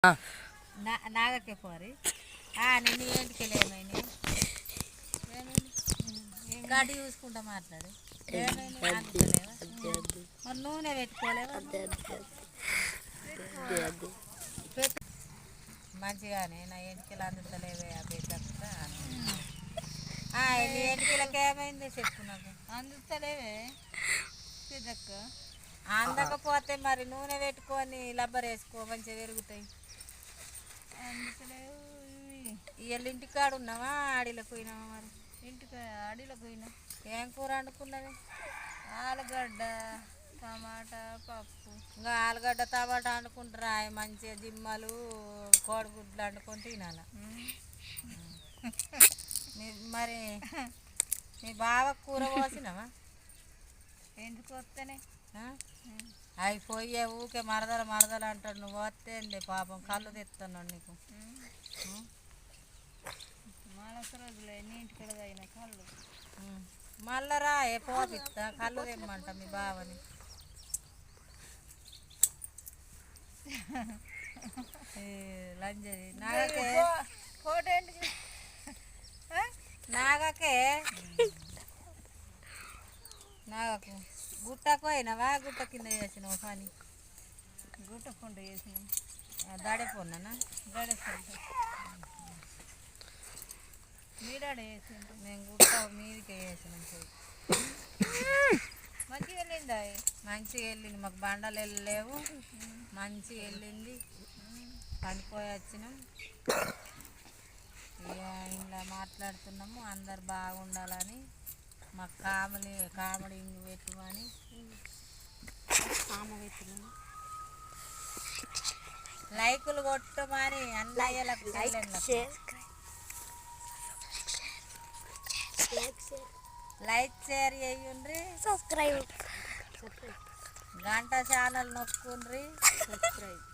నాగకే పోరి నిన్ను ఏంటికి ఏమైనా గడ్డి చూసుకుంటా మాట్లాడు మరి నూనె పెట్టుకోలేవా మంచిగానే నా ఎంటికలు అందుతలేవే అబ్బేదక్క నీ ఎంటికలకి ఏమైంది చెప్పు నాకు అందుతలేవే పెద్దక్క అందకపోతే మరి నూనె పెట్టుకొని లబ్బర్ వేసుకో మంచిగా పెరుగుతాయి అందుతలేవు ఇవాళ ఇంటికాడ ఉన్నావా ఆడిలోకి పోయినావా మరి ఇంటికి ఆడిలోకి పోయినా ఏం కూర వండుకున్నది ఆలుగడ్డ టమాటా పప్పు ఇంకా ఆలుగడ్డ టమాటా వండుకుంటారా మంచిగా జిమ్మలు కోడిగుడ్లు వండుకొని తినాల మరి మీ బావ కూర పోసినావా ఎందుకు వస్తేనే అవి పోయే ఊకే మరదలు అంటాడు నువ్వు వస్తేంది పాపం కళ్ళు తెస్తున్నాడు నీకు మానస రోజులే నీ ఇంటికి అయినా కళ్ళు మళ్ళరా ఏ పోపిస్తా కళ్ళు తెమ్మంట మీ బావని లంజది నాగకు గుట్టకు అయినవా గుట్ట కింద చేసినావు పని గుట్టకుండ చేసినాం దడపోన్నానా దడపో మీడాడ వేసిండు నేను గుట్ట మీదికే వేసినాం మంచిగా వెళ్ళిందా మంచిగా వెళ్ళింది మాకు బండలు వెళ్ళలేవు మంచిగా వెళ్ళింది పనిపోయి వచ్చినాం ఇక ఇలా మాట్లాడుతున్నాము అందరు బాగుండాలని మాకు కామెడీ పెట్టమని లైకులు కొట్టమని అన్నయ్యలకు లైక్ షేర్ చేయండి సబ్స్క్రైబ్ గంట ఛానల్ నొక్కుండ్రి సబ్స్క్రైబ్